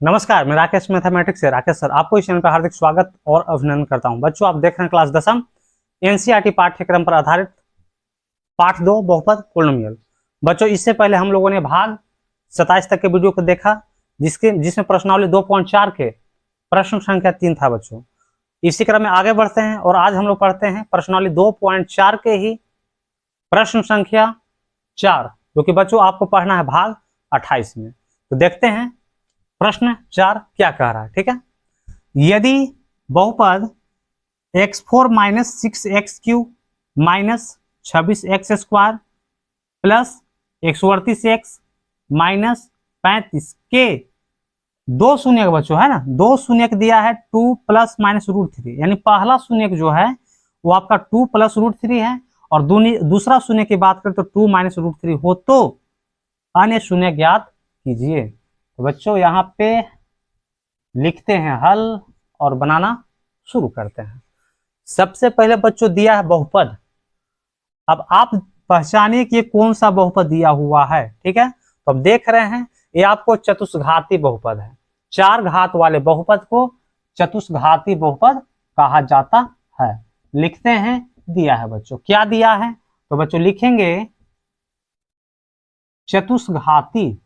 नमस्कार, मैं राकेश मैथमेटिक्स से राकेश सर आपको इस चैनल पर हार्दिक स्वागत और अभिनंदन करता हूं। बच्चों, आप देख रहे हैं क्लास 10वीं एनसीईआरटी पाठ्यक्रम पर आधारित पाठ 2 बहुपद पॉलिनोमियल। बच्चों, इससे पहले हम लोगों ने भाग 27 तक के वीडियो को देखा जिसमें प्रश्नावली 2.4 के प्रश्न संख्या 3 था। बच्चों, इसी क्रम में आगे बढ़ते हैं और आज हम लोग पढ़ते हैं प्रश्नावली 2.4 के ही प्रश्न संख्या 4, जो कि बच्चों आपको पढ़ना है भाग 28 में। तो देखते हैं प्रश्न 4 क्या कह रहा है। ठीक है, यदि बहुपद x4 minus 6x³ minus 26x² plus 138x minus 35 के दो शून्यक बच्चों है ना, दो शून्यक दिया है 2 प्लस माइनस √3, यानी पहला शून्यक जो है वो आपका 2 प्लस √3 है और दूसरा शून्य की बात करें तो 2 माइनस √3 हो तो अन्य शून्य ज्ञात कीजिए। तो बच्चों यहाँ पे लिखते हैं हल और बनाना शुरू करते हैं। सबसे पहले बच्चों दिया है बहुपद। अब आप पहचानिए कि ये कौन सा बहुपद दिया हुआ है। ठीक है, तो अब देख रहे हैं ये आपको चतुष्घाती बहुपद है। 4 घात वाले बहुपद को चतुष्घाती बहुपद कहा जाता है। लिखते हैं दिया है बच्चों, क्या दिया है तो बच्चों लिखेंगे चतुष्घाती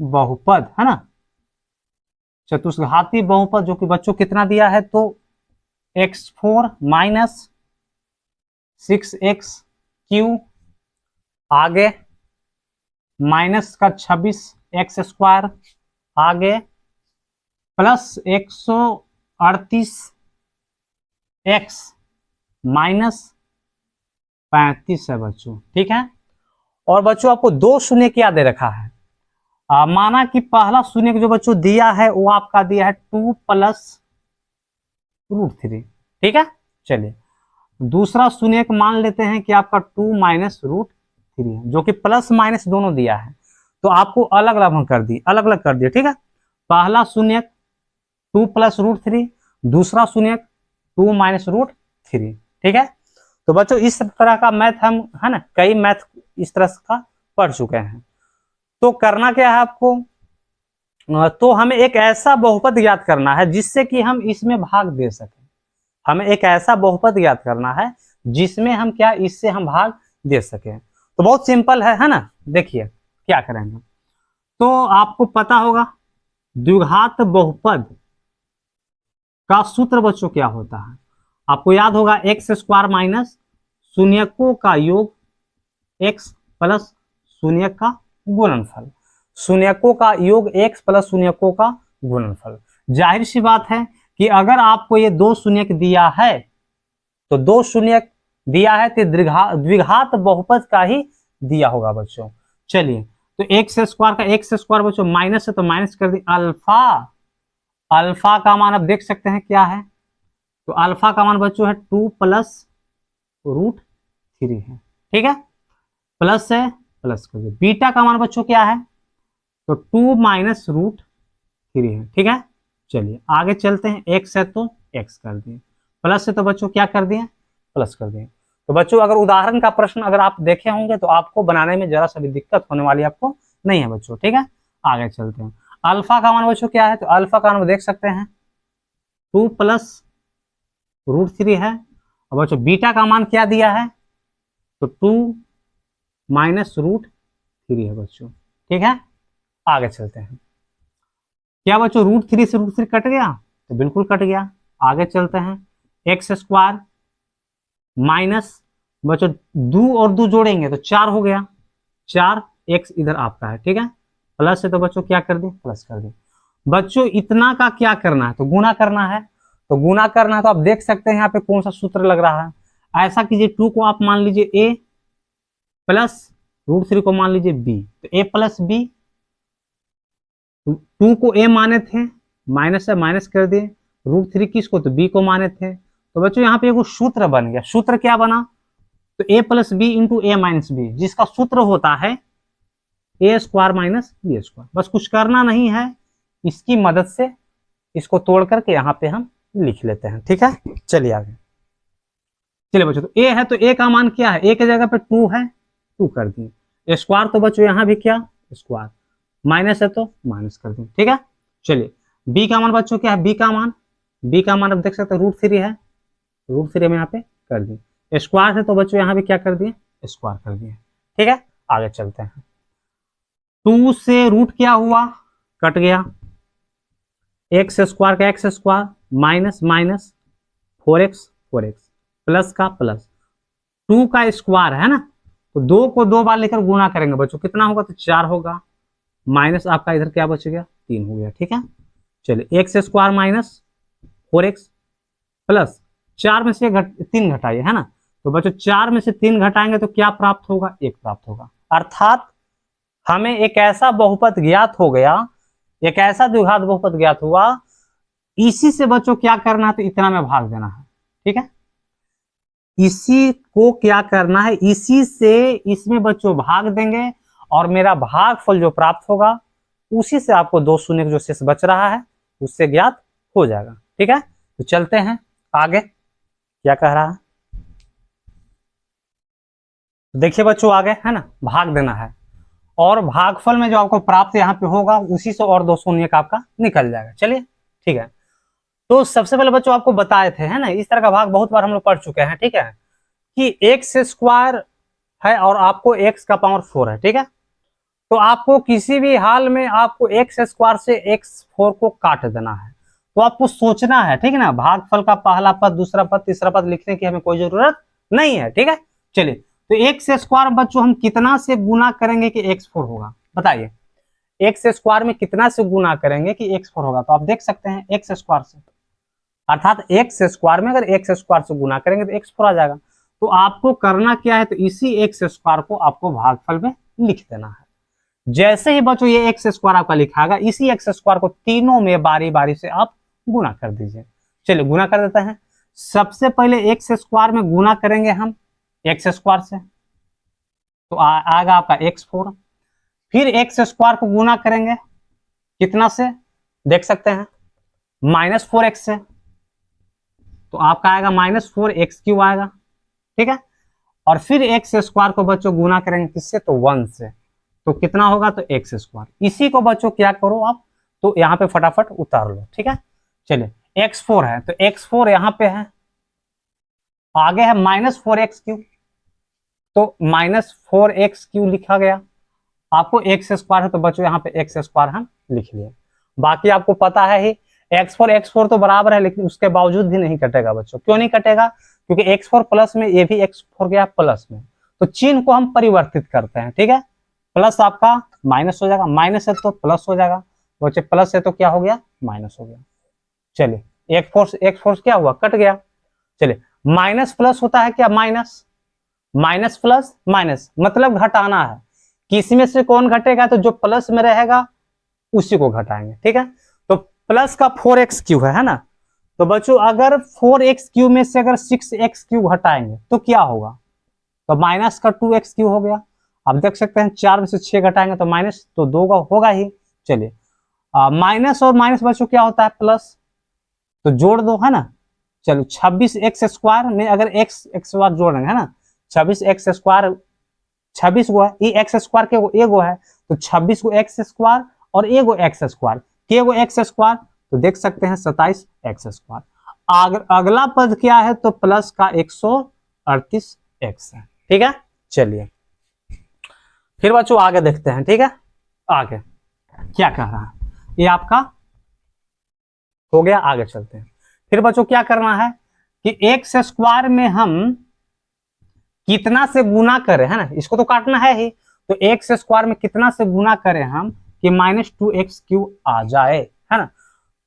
बहुपद है ना। चतुष्घाती बहुपद जो कि बच्चों कितना दिया है तो x4 माइनस 6x³ आगे माइनस का 26x² आगे प्लस 138x माइनस 35 है बच्चों। ठीक है, और बच्चों आपको दो शून्य क्या दे रखा है। माना कि पहला शून्य जो बच्चों दिया है वो आपका दिया है 2 प्लस √3। ठीक है, चलिए दूसरा शून्य मान लेते हैं कि आपका 2 माइनस √3 है, जो कि प्लस माइनस दोनों दिया है। तो आपको अलग अलग कर दिए। ठीक है, पहला शून्य 2 प्लस √3, दूसरा शून्य 2 माइनस √3। ठीक है, तो बच्चों इस तरह का मैथ हम है ना कई मैथ इस तरह का पढ़ चुके हैं। तो करना क्या है आपको, तो हमें एक ऐसा बहुपद याद करना है जिससे कि हम इसमें भाग दे सकें। हमें एक ऐसा बहुपद याद करना है जिसमें हम क्या इससे हम भाग दे सकें। तो बहुत सिंपल है ना। देखिए क्या करेंगे, तो आपको पता होगा द्विघात बहुपद का सूत्र बच्चों क्या होता है। आपको याद होगा x² माइनस शून्यकों का योग x प्लस शून्य का गुणनफल। शून्यकों का योग x प्लस शून्यकों का गुणनफल। जाहिर सी बात है कि अगर आपको ये दो शून्यक दिया है तो दो शून्यक दिया है तो द्विघात बहुपद का ही दिया होगा बच्चों। चलिए, तो x² का x² बच्चों माइनस है तो माइनस कर दी। अल्फा का मान आप देख सकते हैं क्या है, तो अल्फा का मान बच्चों है 2 प्लस √3 है। ठीक है, प्लस है प्लस कर दिए। बीटा का मान बच्चों क्या है तो 2 माइनस √3 है। ठीक है, चलिए आगे चलते हैं। x है तो x कर दिए, प्लस है तो बच्चों क्या कर दिए प्लस कर दिए। तो बच्चों अगर उदाहरण का प्रश्न अगर आप देखे होंगे तो आपको बनाने में जरा सा भी दिक्कत होने वाली आपको नहीं है बच्चों। ठीक है, आगे चलते हैं। अल्फा का मान बच्चों क्या है तो अल्फा का मान देख सकते हैं 2 प्लस √3 है। और बच्चों बीटा का मान क्या दिया है तो 2 माइनस √3 है बच्चों। ठीक है, आगे चलते हैं। क्या बच्चों √3 से √3 कट गया तो बिल्कुल कट गया। आगे चलते हैं। x² माइनस बच्चों 2 और 2 जोड़ेंगे तो 4 हो गया, 4x इधर आपका है। ठीक है, प्लस है तो बच्चों क्या कर दिए प्लस कर दिए। बच्चों इतना का क्या करना है तो गुना करना है। तो गुना करना है तो आप देख सकते हैं यहाँ पे कौन सा सूत्र लग रहा है। ऐसा कीजिए 2 को आप मान लीजिए a प्लस √3 को मान लीजिए b, तो a प्लस b। 2 को a माने थे, माइनस है माइनस कर दिए। √3 किसको तो b को माने थे। तो बच्चों यहाँ पे एक सूत्र बन गया। सूत्र क्या बना तो a plus b into a minus b, जिसका सूत्र होता है a² माइनस b²। बस कुछ करना नहीं है, इसकी मदद से इसको तोड़ करके यहाँ पे हम लिख लेते हैं। ठीक है, चलिए आगे। चलिए बच्चों, तो a है तो a का मान क्या है, a की जगह पे 2 है, 2 कर दिए। स्क्वायर तो बच्चों यहाँ भी क्या स्क्वायर, माइनस है तो माइनस कर दें, ठीक है। चलिए बी का मान बच्चों क्या है, बी का मान अब देख सकते हैं √3 है, √3 हम यहाँ पे कर दिए, स्क्वायर है तो बच्चों यहाँ पे क्या कर दिए, स्क्वायर कर दिए, ठीक है। आगे चलते हैं, 2 से रूट क्या हुआ, कट गया, एक्स स्क्वायर का x square minus minus 4x plus का प्लस 2 का स्क्वायर है ना, तो 2 को 2 बार लेकर गुना करेंगे बच्चों, कितना होगा, तो 4 होगा, माइनस आपका इधर क्या बच गया, 3 हो गया, ठीक है। चलिए x square minus 4x plus 4 में से 3 घटाइए, है ना, तो बच्चों 4 में से 3 घटाएंगे तो क्या प्राप्त होगा, 1 प्राप्त होगा, अर्थात हमें एक ऐसा बहुपद ज्ञात हो गया, एक ऐसा द्विघात बहुपद ज्ञात हुआ, इसी से बच्चों क्या करना है, तो इतना में भाग देना है, ठीक है। इसी को क्या करना है, इसी से इसमें बच्चों भाग देंगे और मेरा भागफल जो प्राप्त होगा उसी से आपको 2 शून्य जो शेष बच रहा है उससे ज्ञात हो जाएगा, ठीक है। तो चलते हैं आगे, क्या कह रहा है, देखिए बच्चों आगे है ना, भाग देना है और भागफल में जो आपको प्राप्त यहाँ पे होगा उसी से और 2 शून्य का आपका निकल जाएगा। चलिए ठीक है, तो सबसे पहले बच्चों आपको बताए थे, है ना, इस तरह का भाग बहुत बार हम लोग पढ़ चुके हैं, ठीक है, कि एक्स स्क्वायर है और आपको एक्स का पावर 4 है, ठीक है, तो आपको किसी भी हाल में आपको एक्स स्क्वायर से x4 को काट देना है, तो आपको सोचना है, ठीक है ना, भागफल का पहला पद, दूसरा पद, तीसरा पद लिखने की हमें कोई जरूरत नहीं है, ठीक है। चलिए तो एक्स स्क्वायर बच्चों हम कितना से गुना करेंगे कि x4 होगा, बताइए, एक्स स्क्वायर में कितना से गुना करेंगे कि x4 होगा, तो आप देख सकते हैं एक्स स्क्वायर से, अर्थात एक्स स्क्वायर में अगर एक्स स्क्वायर से गुना करेंगे तो x4 आ जाएगा, तो आपको करना क्या है, तो इसी एक्स स्क्वायर को आपको भागफल में लिख देना है। जैसे ही बच्चों ये एक्स स्क्वायर आपका लिखागा, इसी एक्स स्क्वायर को तीनों में बारी बारी से आप गुना कर दीजिए। चलिए गुना कर देते हैं, सबसे पहले एक्स स्क्वायर में गुना करेंगे हम एक्स स्क्वायर से, तो आएगा आपका x4, फिर एक्स स्क्वायर को गुना करेंगे कितना से, देख सकते हैं -4x से, तो आपका आएगा -4x³ आएगा, ठीक है, और फिर एक्स स्क्वायर को बच्चों गुना करेंगे किससे, तो 1 से, तो कितना होगा, तो एक्स स्क्वायर, इसी को बच्चों क्या करो आप, तो यहाँ पे फटाफट उतार लो, ठीक है। चलिए x4 है तो x4 यहाँ पे है, आगे है -4x³, तो -4x³ लिखा गया, आपको एक्स स्क्वायर है तो बच्चों यहाँ पे एक्स स्क्वायर हम लिख लिए, बाकी आपको पता है ही x4 तो बराबर है, लेकिन उसके बावजूद भी नहीं कटेगा बच्चों, क्यों नहीं कटेगा, क्योंकि x4 प्लस में ये भी x4 गया प्लस में, तो चिन्ह को हम परिवर्तित करते हैं, ठीक है, प्लस आपका माइनस हो जाएगा, माइनस है तो प्लस हो जाएगा, बच्चे प्लस है तो क्या हो गया, माइनस हो गया। चलिए एक फोर्स क्या हुआ, कट गया। चलिए माइनस प्लस होता है क्या, माइनस, माइनस प्लस माइनस मतलब घटाना है, किसी में से कौन घटेगा, तो जो प्लस में रहेगा उसी को घटाएंगे, ठीक है, तो प्लस का 4x³ है ना, तो बच्चों अगर 4x³ में से अगर 6x³ घटाएंगे तो क्या होगा, तो माइनस का 2x³ हो गया, आप देख सकते हैं 4 में से 6 घटाएंगे तो माइनस तो 2 का होगा ही। चलिए माइनस और माइनस बच्चों क्या होता है, प्लस, तो जोड़ दो, है ना, चलो 26x² में अगर x जोड़ेंगे, है ना, 26x², 26 गो है, ये x² के एगो है, तो 26 को x² और एगो x², के गो x², तो देख सकते हैं 27x²। अगला पद क्या है, तो प्लस का 138x है, ठीक है। चलिए फिर बच्चों आगे देखते हैं, ठीक है, आगे क्या कह रहा है, ये आपका हो गया, आगे चलते हैं। फिर बच्चों क्या करना है कि x² में हम कितना से गुना करें, है ना, इसको तो काटना है ही, तो x² में कितना से गुना करें हम कि -2x³ आ जाए, है ना,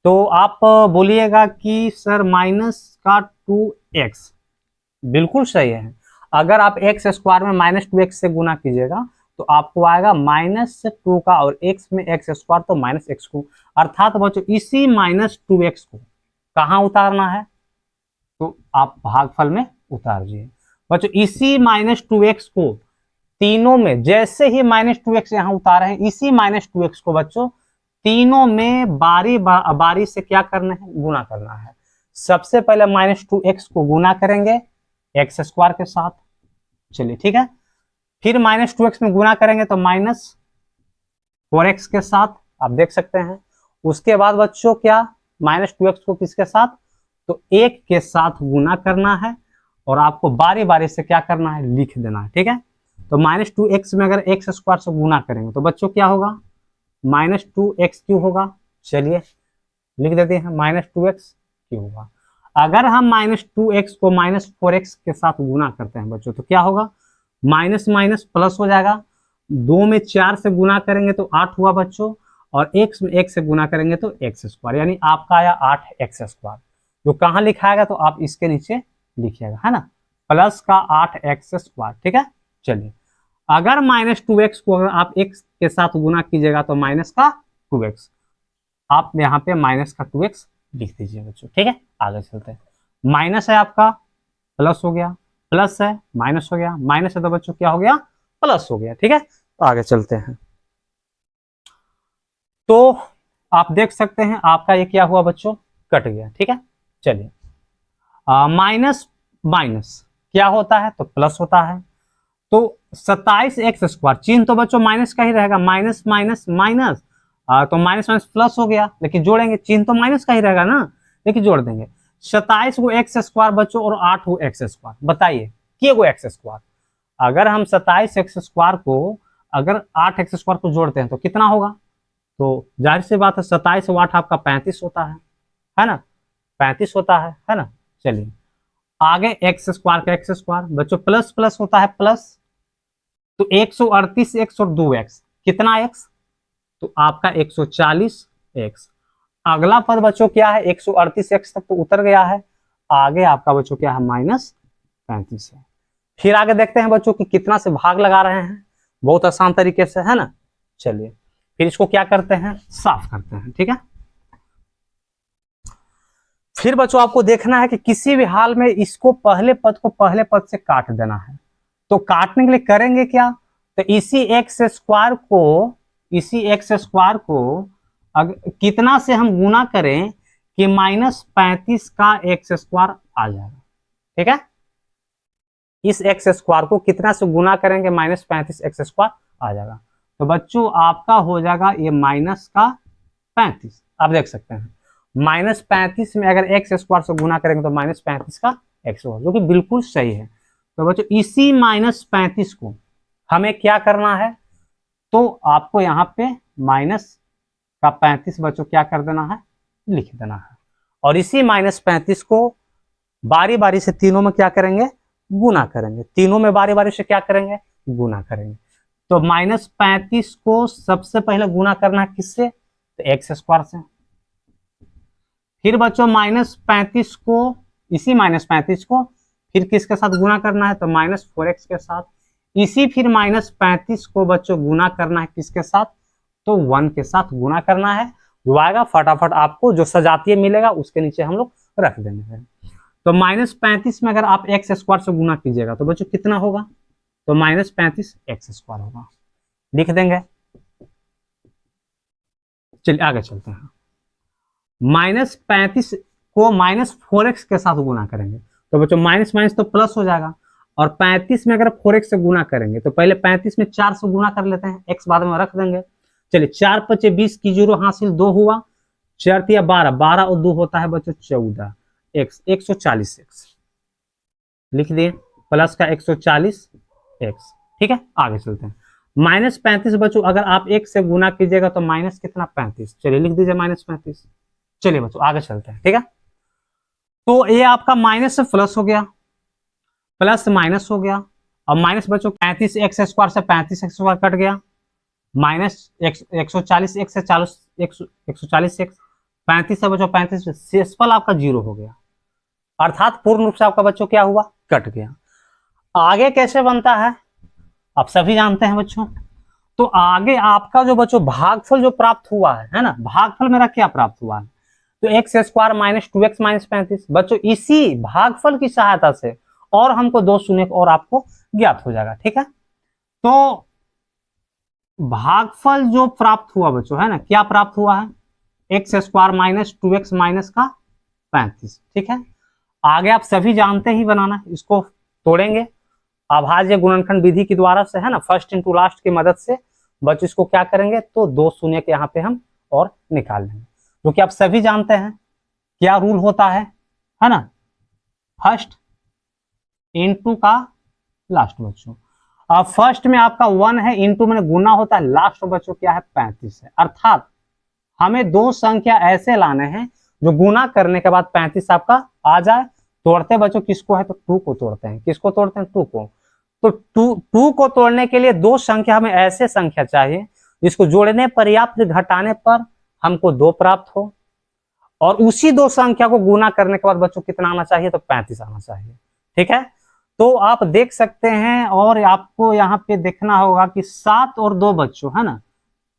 तो आप बोलिएगा कि सर माइनस का 2x, बिल्कुल सही है, अगर आप x² में -2x से गुना कीजिएगा तो आपको आएगा -2 का, और x में x² तो -x², अर्थात बच्चों इसी -2x को कहाँ उतारना है, तो आप भागफल में उतार दीजिए बच्चों, इसी -2x को तीनों में, जैसे ही -2x यहाँ उतारे हैं, इसी -2x को बच्चों तीनों में बारी बारी से क्या करना है, गुना करना है। सबसे पहले -2x को गुना करेंगे x² के साथ, चलिए ठीक है, फिर -2x में गुना करेंगे तो 4x के साथ, आप देख सकते हैं। उसके बाद बच्चों क्या, -2x को किसके साथ, तो 1 के साथ गुना करना है और आपको बारी बारी से क्या करना है, लिख देना है, ठीक है। तो -2x में अगर x स्क्वायर से गुना करेंगे तो बच्चों क्या होगा, -2x क्यों होगा, चलिए लिख देते हैं, -2x क्यों होगा। अगर हम -2x को -4x के साथ गुना करते हैं बच्चों तो क्या होगा, माइनस माइनस प्लस हो जाएगा। 2 में 4 से गुना करेंगे तो 8 हुआ बच्चों, और x में 1 से गुना करेंगे तो x स्क्वायर, यानी आपका आया 8x स्क्वायर। जो कहाँ लिखाएगा तो आप इसके नीचे लिखिएगा, है ना, प्लस का 8x स्क्वायर, ठीक है। चलिए, अगर -2x को अगर आप x के साथ गुना कीजिएगा तो माइनस का 2x, आप यहाँ पे माइनस का 2x लिख दीजिए बच्चों, ठीक है। आगे चलते हैं, माइनस है आपका, प्लस हो गया, प्लस है माइनस हो गया, माइनस है तो बच्चों क्या हो गया, प्लस हो गया, ठीक है। तो आगे चलते हैं, तो आप देख सकते हैं आपका ये क्या हुआ बच्चों, कट गया, ठीक है। चलिए, माइनस माइनस क्या होता है, तो प्लस होता है। तो 27x स्क्वायर, चिन्ह तो बच्चों माइनस का ही रहेगा, माइनस माइनस माइनस, तो माइनस माइनस प्लस हो गया, लेकिन जोड़ेंगे चिन्ह तो माइनस का ही रहेगा ना, लेकिन जोड़ देंगे। 27 को एक्स स्क्वायर बच्चों और 8 को एक्स स्क्वायर, बताइए किए गो एक्स स्क्वायर। अगर हम 27x स्क्वायर को अगर 8x स्क्वायर को जोड़ते हैं तो कितना होगा, तो जाहिर सी बात है 27 और 8 आपका 35 होता है ना, 35 होता है ना। चलिए आगे एक्स स्क्वायर का एक्स स्क्वायर बच्चों, प्लस प्लस होता है प्लस, तो 138 एक्स और 2x, कितना x, तो आपका 140 एक्स। अगला पद बच्चों क्या है, 138 एक्स तक तो उतर गया है, आगे आपका बच्चों क्या है, -35 है। फिर आगे देखते हैं बच्चों कि कितना से भाग लगा रहे हैं, बहुत आसान तरीके से, है ना। चलिए फिर इसको क्या करते हैं, साफ करते हैं, ठीक है। फिर बच्चों आपको देखना है कि किसी भी हाल में इसको पहले पद को पहले पद से काट देना है। तो काटने के लिए करेंगे क्या, तो इसी एक्स स्क्वायर को कितना से हम गुना करें कि -35 का एक्स स्क्वायर आ जाएगा, ठीक है। इस एक्स स्क्वायर को कितना से गुना करेंगे, -35 एक्स स्क्वायर आ जाएगा। तो बच्चों आपका हो जाएगा ये -35, आप देख सकते हैं -35 में अगर एक्स स्क्वायर से गुना करेंगे तो -35 का एक्स होगा, जो कि बिल्कुल सही है। तो बच्चों इसी -35 को हमें क्या करना है, तो आपको यहाँ पे माइनस का 35 बच्चों क्या कर देना है, लिख देना है, और इसी -35 को बारी बारी से तीनों में क्या करेंगे, गुना करेंगे, तीनों में बारी बारी से क्या करेंगे, गुना करेंगे। तो -35 को सबसे पहले गुना करना है किससे, तो एक्स स्क्वायर से। फिर बच्चों -35 को, इसी -35 को फिर किसके साथ गुना करना है, तो -4x के साथ। इसी फिर -35 को बच्चों गुना करना है किसके साथ, तो 1 के साथ गुना करना है। जो आएगा फटाफट आपको जो सजातीय मिलेगा उसके नीचे हम लोग रख देंगे। तो -35 में अगर आप एक्स स्क्वायर से गुना कीजिएगा तो बच्चों कितना होगा, तो -35 एक्स स्क्वायर होगा, लिख देंगे। चलिए आगे चलते हैं, -35 को -4x के साथ गुना करेंगे तो बच्चों माइनस माइनस तो प्लस हो जाएगा, और 35 में अगर 4x से गुना करेंगे तो पहले 35 में 4 से गुना कर लेते हैं, x बाद में रख देंगे। चलिए 4 × 20 की 0 हासिल 2 हुआ, 4 × 12, 12 और 2 होता है बच्चों 14 x, 140 x लिख दिए, प्लस का 140 x, ठीक है। आगे चलते हैं, -35 बच्चों अगर आप 1 से गुना कीजिएगा तो माइनस कितना 35, चलिए लिख दीजिए -35। चलिए बच्चों आगे चलते हैं, ठीक है। तो ये आपका माइनस से प्लस हो गया, प्लस से माइनस हो गया, और माइनस बच्चों 35 एक्स स्क्वायर से 35 एक्स स्क्वायर कट गया, माइनस 140 एक्स से 140 एक्स, 35 से बच्चों 35 शेषफल आपका 0 हो गया, अर्थात पूर्ण रूप से आपका बच्चों क्या हुआ, कट गया। आगे कैसे बनता है आप सभी जानते हैं बच्चों। तो आगे आपका जो बच्चों भागफल जो प्राप्त हुआ है ना, भागफल मेरा क्या प्राप्त हुआ है, तो एक्स स्क्वायर -2x -35 बच्चों, इसी भागफल की सहायता से और हमको 2 शून्य और आपको ज्ञात हो जाएगा, ठीक है। तो भागफल जो प्राप्त हुआ बच्चों, है ना, क्या प्राप्त हुआ है, एक्स स्क्वायर -2x -35, ठीक है। आगे आप सभी जानते ही बनाना, इसको तोड़ेंगे अभाज्य गुणनखंड विधि के द्वारा से, है ना, फर्स्ट इनटू लास्ट की मदद से। बच्चों इसको क्या करेंगे, तो 2 शून्य के यहाँ पे हम और निकाल लेंगे, जो कि आप सभी जानते हैं क्या रूल होता है ना, फर्स्ट इनटू का लास्ट बच्चों। अब फर्स्ट में आपका 1 है, इनटू में गुना होता है, लास्ट बच्चों क्या है 35 है। अर्थात हमें 2 संख्या ऐसे लाने हैं जो गुना करने के बाद 35 आपका आ जाए। तोड़ते बच्चों किसको है, तो 2 को तोड़ते हैं। किसको तोड़ते हैं, 2 को। तो 2 को तोड़ने के लिए 2 संख्या, हमें ऐसे संख्या चाहिए जिसको जोड़ने पर या फिर घटाने पर हमको 2 प्राप्त हो, और उसी 2 संख्या को गुना करने के बाद बच्चों कितना आना चाहिए, तो 35 आना चाहिए। ठीक है, तो आप देख सकते हैं, और आपको यहाँ पे देखना होगा कि 7 और 2 बच्चों है ना,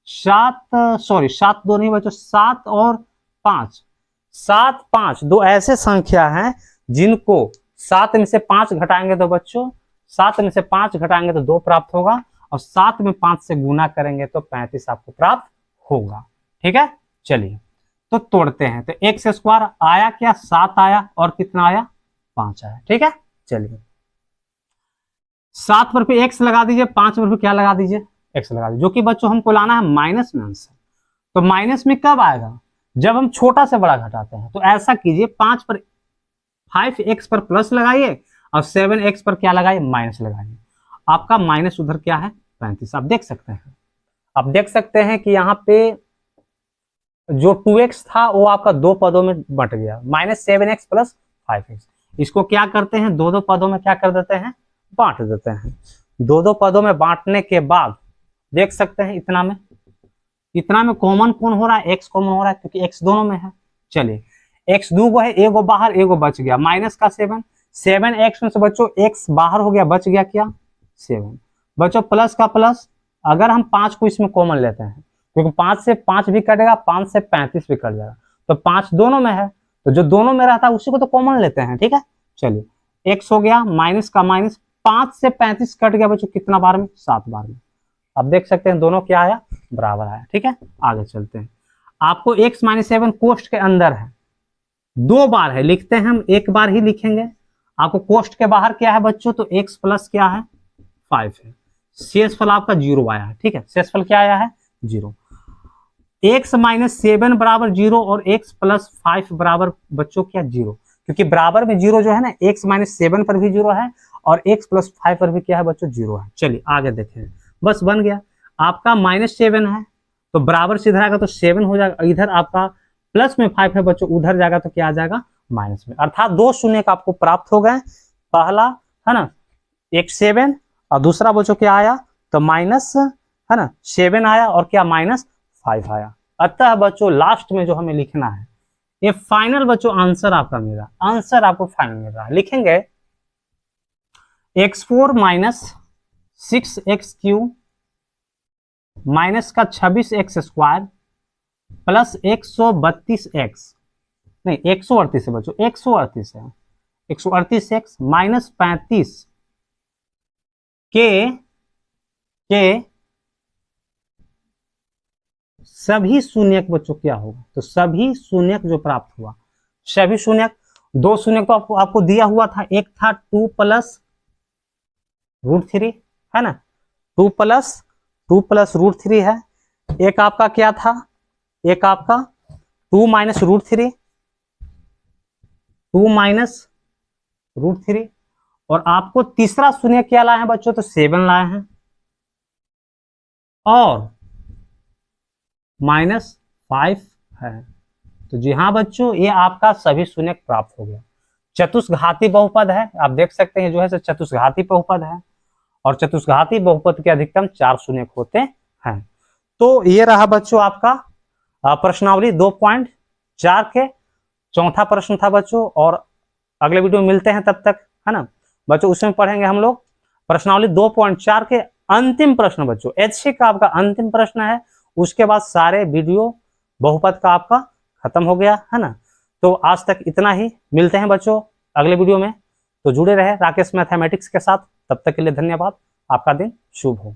7 2 नहीं बच्चों, 7 और 5, 7 5 2 ऐसे संख्या हैं जिनको 7 में से 5 घटाएंगे तो बच्चों 7 में से 5 घटाएंगे तो 2 प्राप्त होगा, और 7 में 5 से गुना करेंगे तो 35 आपको प्राप्त होगा। ठीक है, चलिए तो तोड़ते हैं। तो एक्स स्क्वायर आया क्या, 7 आया, और कितना आया, 5 आया। ठीक है, चलिए 7 पर भी एक्स लगा दीजिए, 5 पर भी क्या लगा दीजिए, एक्स लगा दीजिए, जो कि बच्चों हमको लाना है माइनस में आंसर। तो माइनस में कब आएगा, जब हम छोटा से बड़ा घटाते हैं। तो ऐसा कीजिए, 5 पर 5x पर प्लस लगाइए, और 7x पर क्या लगाइए, माइनस लगाइए। आपका माइनस उधर क्या है, 35। आप देख सकते हैं, आप देख सकते हैं कि यहाँ पे जो 2x था वो आपका 2 पदों में बंट गया, -7x प्लस 5x। इसको क्या करते हैं, 2 पदों में क्या कर देते हैं, बांट देते हैं। 2 पदों में बांटने के बाद देख सकते हैं इतना में कॉमन कौन हो रहा है, x कॉमन हो रहा है, क्योंकि x दोनों में है। चलिए x 2 है, एगो बाहर एगो बच गया, माइनस का 7x में से बच्चों x बाहर हो गया, बच गया क्या, 7 बच्चों, प्लस का प्लस। अगर हम 5 को इसमें कॉमन लेते हैं, क्योंकि 5 से 5 भी कटेगा, 5 से 35 भी कट जाएगा, तो 5 दोनों में है, तो जो दोनों में रहता है उसी को तो कॉमन लेते हैं। ठीक है, चलिए x हो गया, माइनस का माइनस, 5 से 35 कट गया बच्चों, कितना बार में, 7 बार में। अब देख सकते हैं दोनों क्या आया, बराबर आया। ठीक है, आगे चलते हैं। आपको x - 7 कोष्ठ के अंदर है, 2 बार है, लिखते हैं हम, 1 बार ही लिखेंगे। आपको कोष्ठ के बाहर क्या है बच्चों, तो x प्लस क्या है, 5 है। शेषफल आपका 0 आया है। ठीक है, शेषफल क्या आया है, 0। x - 7 बराबर 0 और x प्लस 5 बराबर बच्चों क्या, 0, क्योंकि बराबर में 0 जो है ना, x - 7 पर भी 0 है और x प्लस 5 पर भी क्या है बच्चों, 0 है। चलिए आगे देखें, बस बन गया। आपका -7 है तो बराबर से इधर आएगा तो 7 हो जाएगा, इधर आपका प्लस में 5 है बच्चों, उधर जाएगा तो क्या आ जाएगा, माइनस में। अर्थात 2 शून्य का आपको प्राप्त हो गए। पहला है ना एक 7, और दूसरा बच्चों क्या आया, तो माइनस है ना 7 आया, और क्या -5 आया। अतः बच्चों लास्ट में जो हमें लिखना है, ये फाइनल बच्चों आंसर आपका मिल रहा है, आंसर आपको फाइनल मिल रहा है। लिखेंगे x4 - 6x³ माइनस का 26x स्क्वायर प्लस 132x, नहीं 138 है बच्चों, 138 है, 138x माइनस 35 के सभी शून्यक बच्चों क्या होगा, तो सभी शून्यक जो प्राप्त हुआ, सभी शून्यक, 2 शून्यक तो आपको दिया हुआ था, एक था 2 प्लस √3 है ना, 2 प्लस √3 है। एक आपका क्या था, एक आपका 2 माइनस √3, 2 माइनस √3, और आपको तीसरा शून्य क्या लाए हैं बच्चों, तो 7 लाए हैं, और -5 है। तो जी हाँ बच्चों, ये आपका सभी शून्य प्राप्त हो गया। चतुष्घाती बहुपद है, आप देख सकते हैं जो है चतुष्घाती बहुपद है, और चतुष्घाती बहुपद के अधिकतम 4 शून्य होते हैं। तो ये रहा बच्चों आपका प्रश्नावली 2.4 के चौथा प्रश्न था बच्चों, और अगले वीडियो में मिलते हैं, तब तक है ना बच्चों, उसमें पढ़ेंगे हम लोग प्रश्नावली 2.4 के अंतिम प्रश्न बच्चों, HC का आपका अंतिम प्रश्न है। उसके बाद सारे वीडियो बहुपद का आपका खत्म हो गया है ना। तो आज तक इतना ही, मिलते हैं बच्चों अगले वीडियो में। तो जुड़े रहे राकेश मैथमेटिक्स के साथ, तब तक के लिए धन्यवाद। आपका दिन शुभ हो।